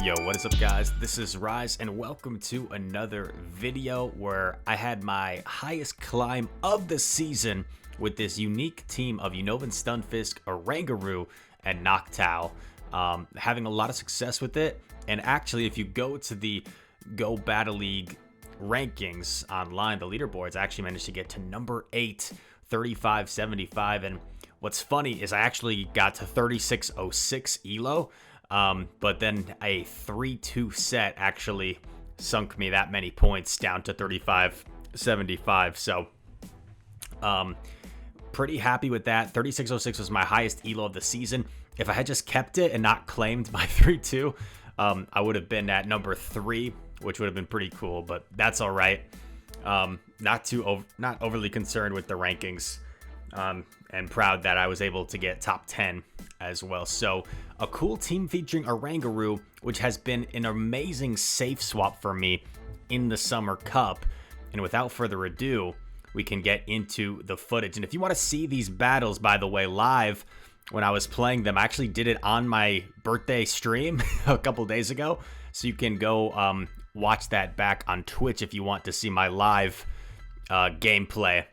Yo, what is up guys? This is Rise and welcome to another video where I had my highest climb of the season with this unique team of Unnovan Stunfisk, Orangaru, and Noctowl. Having a lot of success with it, and actually if you go to the Go Battle League rankings online, the leaderboards, I actually managed to get to number 8, 3575, and what's funny is I actually got to 3606 elo. But then a 3-2 set actually sunk me that many points down to 3575. So, pretty happy with that. 3606 was my highest elo of the season. If I had just kept it and not claimed my 3-2, I would have been at number 3, which would have been pretty cool, but that's all right. Not overly concerned with the rankings. And proud that I was able to get top 10 as well. So a cool team featuring Orangaru, which has been an amazing safe swap for me in the Summer Cup. And without further ado, we can get into the footage. And if you want to see these battles, by the way, live when I was playing them, I actually did it on my birthday stream a couple days ago. So you can go watch that back on Twitch if you want to see my live gameplay,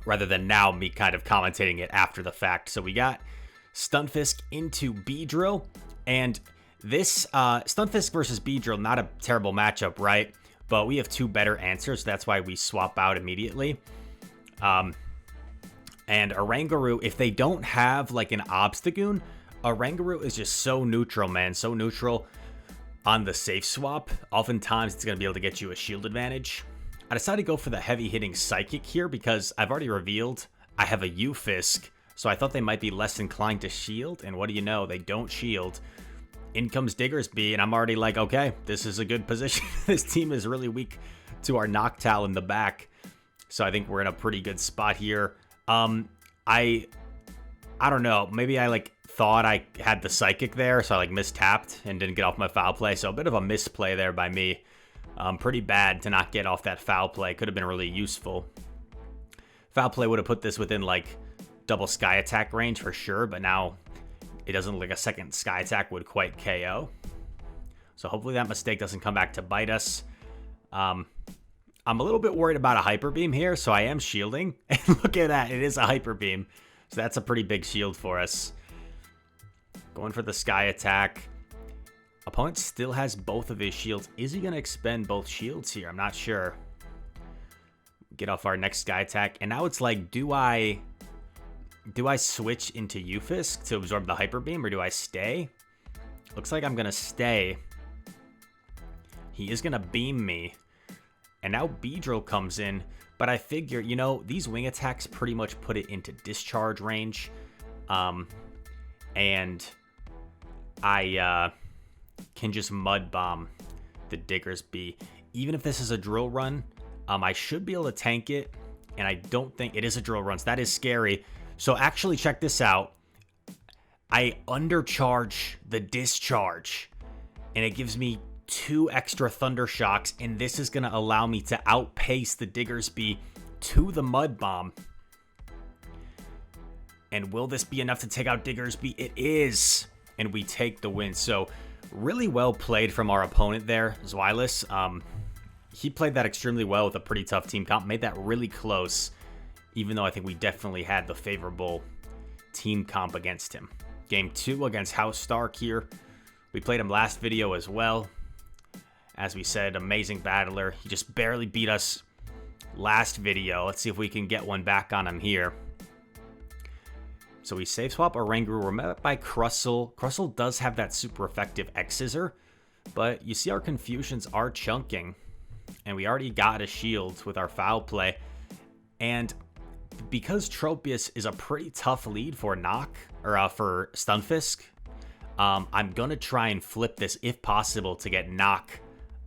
rather than now me kind of commentating it after the fact. So we got Stunfisk into Beedrill, and this Stunfisk versus Beedrill, not a terrible matchup, right? But we have two better answers, that's why we swap out immediately. And Orangaru, if they don't have like an Obstagoon, Orangaru is just so neutral, man, so neutral on the safe swap. Oftentimes it's going to be able to get you a shield advantage. I decided to go for the heavy-hitting Psychic here because I've already revealed I have a U-Fisk, so I thought they might be less inclined to shield, and what do you know, they don't shield. In comes Diggersby, and I'm already like, okay, this is a good position. This team is really weak to our Noctowl in the back, so I think we're in a pretty good spot here. I don't know, maybe I thought I had the Psychic there, so I mistapped and didn't get off my foul play, so a bit of a misplay there by me. Pretty bad to not get off that foul play. Could have been really useful. Foul play would have put this within double sky attack range for sure, but now it doesn't look like a second sky attack would quite KO. So hopefully that mistake doesn't come back to bite us. I'm a little bit worried about a Hyper Beam here, so I am shielding. And look at that, it is a Hyper Beam. So that's a pretty big shield for us. Going for the sky attack. Opponent still has both of his shields. Is he going to expend both shields here? I'm not sure. Get off our next sky attack. And now it's like, do I switch into U-Fisk to absorb the Hyper Beam, or do I stay? Looks like I'm going to stay. He is going to beam me. And now Beedrill comes in. But I figure, these wing attacks pretty much put it into discharge range. And I can just mud bomb the Diggersby. Even if this is a drill run, I should be able to tank it, and I don't think it is a drill run, so that is scary. So actually check this out. I undercharge the discharge, and it gives me 2 extra Thunder Shocks, and this is going to allow me to outpace the Diggersby to the mud bomb. And will this be enough to take out Diggersby? It is, and we take the win. So really well played from our opponent there, Zweilis. He played that extremely well with a pretty tough team comp. Made that really close, even though I think we definitely had the favorable team comp against him. Game 2 against House Stark here. We played him last video as well. As we said, amazing battler. He just barely beat us last video. Let's see if we can get one back on him here. So we save swap Orangaru. We're met by Crustle. Crustle does have that super effective X-Scissor, but you see our Confusions are chunking, and we already got a shield with our foul play. And because Tropius is a pretty tough lead for for Stunfisk, I'm gonna try and flip this if possible to get knock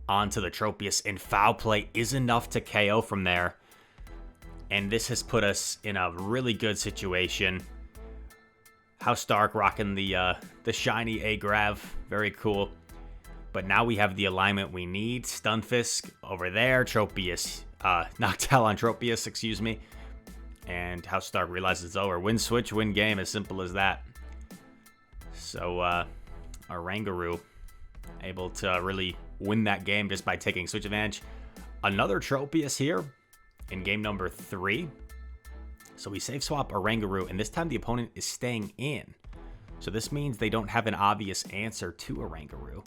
onto the Tropius, and foul play is enough to KO from there. And this has put us in a really good situation. House Stark rocking the shiny A-Grav. Very cool. But now we have the alignment we need. Stunfisk over there. Tropius. Noctowl on Tropius, excuse me. And House Stark realizes it's over. Win switch, win game. As simple as that. So, Orangaru Able to really win that game just by taking switch advantage. Another Tropius here in game number 3. So we save swap Orangaru, and this time the opponent is staying in. So this means they don't have an obvious answer to Orangaru.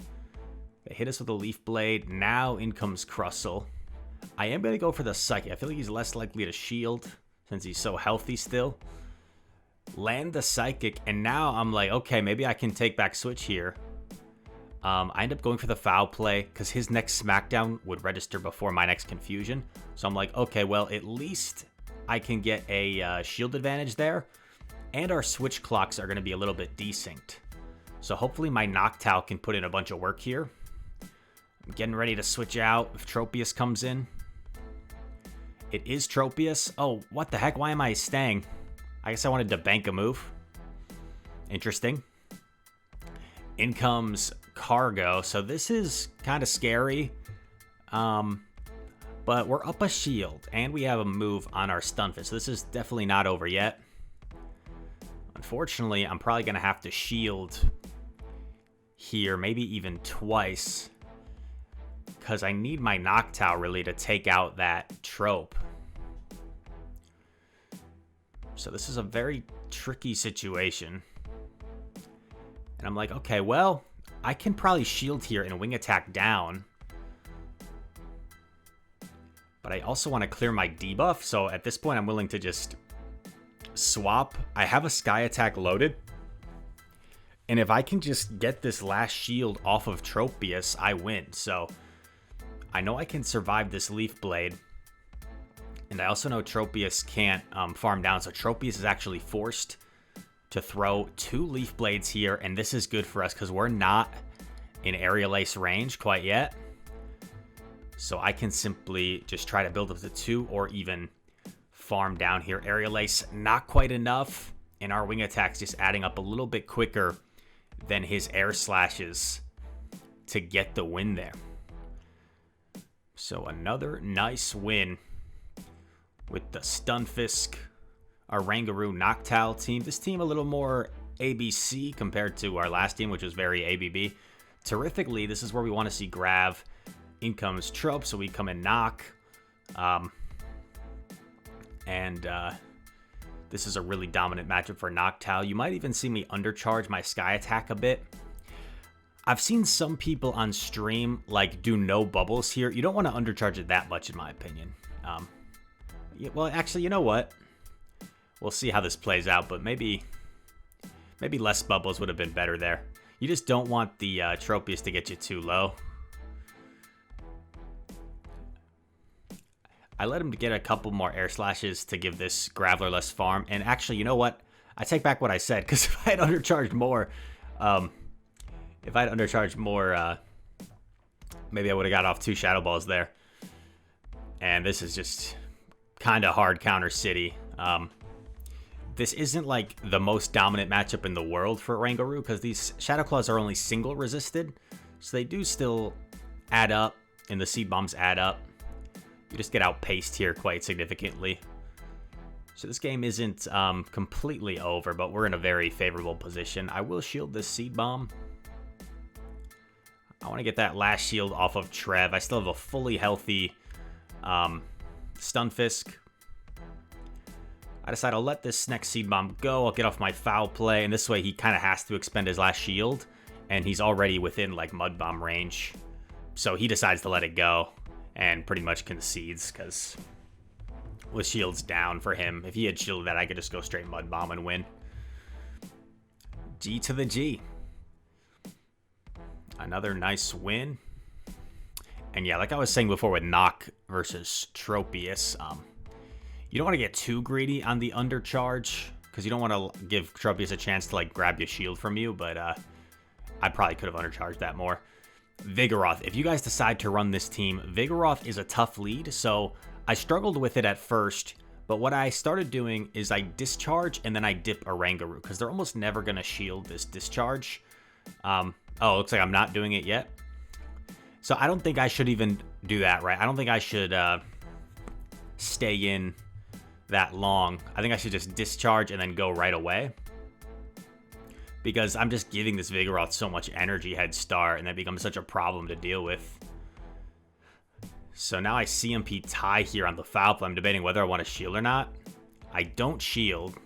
They hit us with a Leaf Blade. Now in comes Crustle. I am going to go for the Psychic. I feel like he's less likely to shield since he's so healthy still. Land the Psychic, and now I'm like, okay, maybe I can take back switch here. I end up going for the foul play because his next Smackdown would register before my next Confusion. So I'm like, okay, well, at least I can get a shield advantage there. And our switch clocks are going to be a little bit desynced. So hopefully my Noctowl can put in a bunch of work here. I'm getting ready to switch out if Tropius comes in. It is Tropius. Oh, what the heck? Why am I staying? I guess I wanted to bank a move. Interesting. In comes Cargo. So this is kind of scary. But we're up a shield, and we have a move on our Stunfisk. So this is definitely not over yet. Unfortunately, I'm probably going to have to shield here, maybe even twice, because I need my Noctowl really to take out that Trope. So this is a very tricky situation. And I'm like, okay, well, I can probably shield here and wing attack down. But I also want to clear my debuff, so at this point I'm willing to just swap. I have a Sky Attack loaded. And if I can just get this last shield off of Tropius, I win. So I know I can survive this Leaf Blade. And I also know Tropius can't farm down, so Tropius is actually forced to throw 2 Leaf Blades here, and this is good for us because we're not in Aerial Ace range quite yet. So I can simply just try to build up to 2 or even farm down here. Aerial Ace, not quite enough, and our wing attack's just adding up a little bit quicker than his air slashes to get the win there. So another nice win with the Stunfisk, Orangaru, Noctowl team. This team a little more ABC compared to our last team, which was very ABB. Terrifically, this is where we want to see Grav. In comes Trope, so we come and knock. This is a really dominant matchup for Noctowl. You might even see me undercharge my Sky Attack a bit. I've seen some people on stream like do no bubbles here. You don't want to undercharge it that much, in my opinion. Well, actually, you know what? We'll see how this plays out, but maybe less bubbles would have been better there. You just don't want the Tropius to get you too low. I let him get a couple more air slashes to give this Graveler less farm. And actually, you know what? I take back what I said, because if I had undercharged more, maybe I would have got off 2 Shadow Balls there. And this is just kind of hard counter city. This isn't like the most dominant matchup in the world for Orangaru, because these Shadow Claws are only single resisted. So they do still add up, and the Seed Bombs add up. You just get outpaced here quite significantly. So this game isn't completely over, but we're in a very favorable position. I will shield this Seed Bomb. I want to get that last shield off of Trev. I still have a fully healthy Stunfisk. I decide I'll let this next Seed Bomb go. I'll get off my foul play, and this way he kind of has to expend his last shield, and he's already within like Mud Bomb range. So he decides to let it go and pretty much concedes, because with shields down for him, if he had shielded that, I could just go straight Mud Bomb and win. G to the G. Another nice win. And yeah, like I was saying before with Nock versus Tropius, you don't want to get too greedy on the undercharge, because you don't want to give Tropius a chance to like grab your shield from you, but I probably could have undercharged that more. Vigoroth. If you guys decide to run this team, Vigoroth is a tough lead, so I struggled with it at first, but what I started doing is I discharge and then I dip Orangaru, because they're almost never going to shield this discharge. Oh, looks like I'm not doing it yet. So I don't think I should even do that, right? I don't think I should stay in that long. I think I should just discharge and then go right away. because I'm just giving this Vigoroth so much energy head start, and that becomes such a problem to deal with. So now I CMP tie here on the foul play. I'm debating whether I want to shield or not. I don't shield.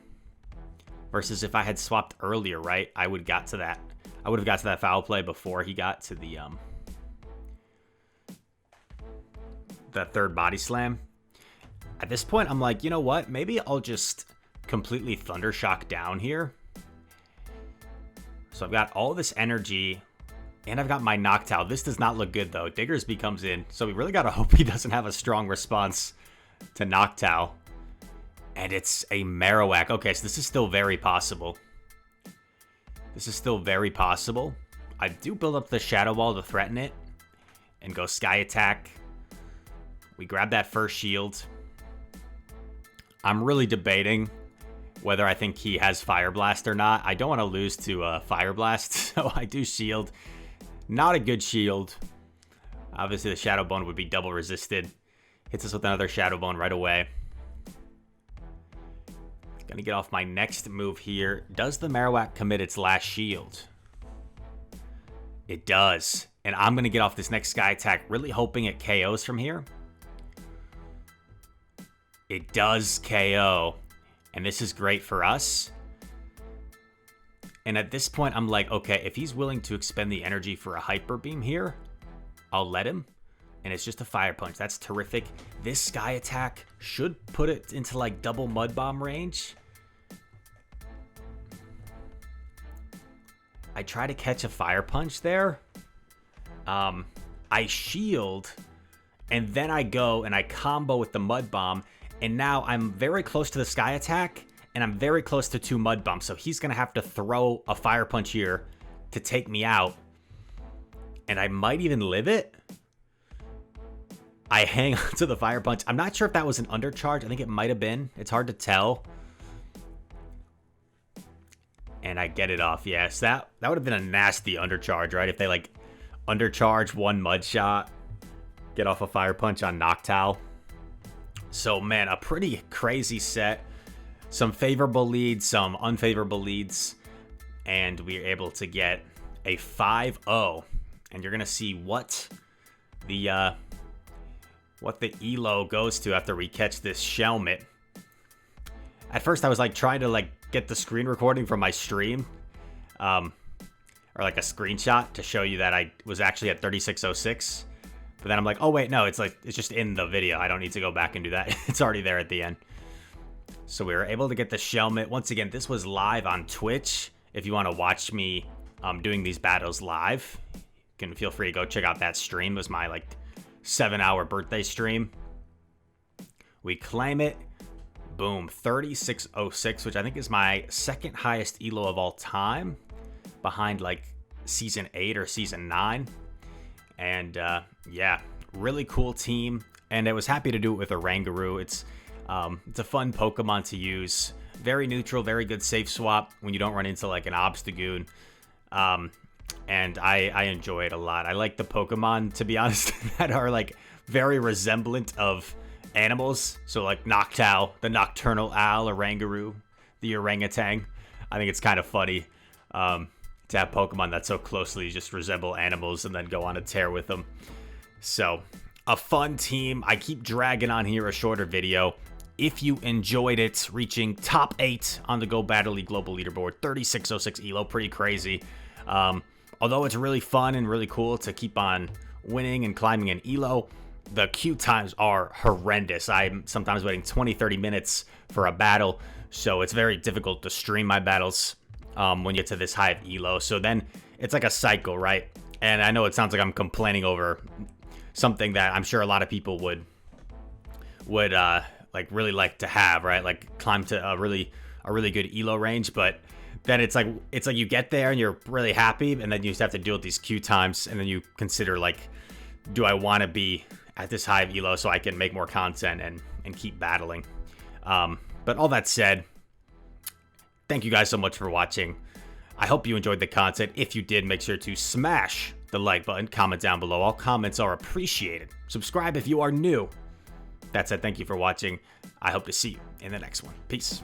Versus if I had swapped earlier, right? I would have got to that foul play before he got to the that third body slam. At this point, I'm like, you know what? Maybe I'll just completely Thunder Shock down here. So I've got all this energy, and I've got my Noctowl. This does not look good, though. Diggersby comes in, so we really got to hope he doesn't have a strong response to Noctowl. And it's a Marowak. Okay, so this is still very possible. This is still very possible. I do build up the Shadow Ball to threaten it and go Sky Attack. We grab that first shield. I'm really debating whether I think he has Fire Blast or not. I don't want to lose to Fire Blast, so I do shield. Not a good shield. Obviously, the Shadow Bone would be double resisted. Hits us with another Shadow Bone right away. Gonna get off my next move here. Does the Marowak commit its last shield? It does. And I'm gonna get off this next Sky Attack, really hoping it KOs from here. It does KO. And this is great for us. And at this point, I'm like, okay, if he's willing to expend the energy for a Hyper Beam here, I'll let him. And it's just a Fire Punch. That's terrific. This Sky Attack should put it into like double Mud Bomb range. I try to catch a Fire Punch there. I shield, and then I go and I combo with the Mud Bomb. And now I'm very close to the Sky Attack, and I'm very close to 2 Mud Bombs. So he's going to have to throw a Fire Punch here to take me out. And I might even live it. I hang on to the Fire Punch. I'm not sure if that was an undercharge. I think it might have been. It's hard to tell. And I get it off. Yes, that would have been a nasty undercharge, right? If they like undercharge 1 Mud Shot, get off a Fire Punch on Noctowl. So, man, a pretty crazy set. Some favorable leads, some unfavorable leads. And we're able to get a 5-0. And you're going to see what the elo goes to after we catch this Shelmet. At first, I was like trying to like get the screen recording from my stream. Or like a screenshot to show you that I was actually at 3606. But then I'm like, oh wait, no, it's just in the video. I don't need to go back and do that. It's already there at the end. So we were able to get the Shelmet. Once again, this was live on Twitch. If you want to watch me doing these battles live, you can feel free to go check out that stream. It was my like 7-hour birthday stream. We claim it. Boom, 3606, which I think is my second highest elo of all time, behind like season 8 or season 9. And yeah, really cool team. And I was happy to do it with Orangaru. It's a fun Pokemon to use. Very neutral, very good safe swap when you don't run into like an Obstagoon. And I enjoy it a lot. I like the Pokemon, to be honest, that are like very resemblant of animals. So like Noctowl, the Nocturnal Owl, Orangaru, the Orangutan. I think it's kind of funny to have Pokemon that so closely just resemble animals and then go on a tear with them. So, a fun team. I keep dragging on here a shorter video. If you enjoyed it, reaching top 8 on the Go Battle League Global Leaderboard, 3606 elo, pretty crazy. Although it's really fun and really cool to keep on winning and climbing an elo, the queue times are horrendous. I'm sometimes waiting 20-30 minutes for a battle, so it's very difficult to stream my battles when you get to this high of elo. So then it's like a cycle, right? And I know it sounds like I'm complaining over something that I'm sure a lot of people would like really like to have, right? Like climb to a really good elo range, but then it's like you get there and you're really happy, and then you just have to deal with these queue times, and then you consider like, do I want to be at this high of elo so I can make more content and keep battling? But all that said, thank you guys so much for watching. I hope you enjoyed the content. If you did, make sure to smash the like button, comment down below. All comments are appreciated. Subscribe if you are new. That said, thank you for watching. I hope to see you in the next one. Peace.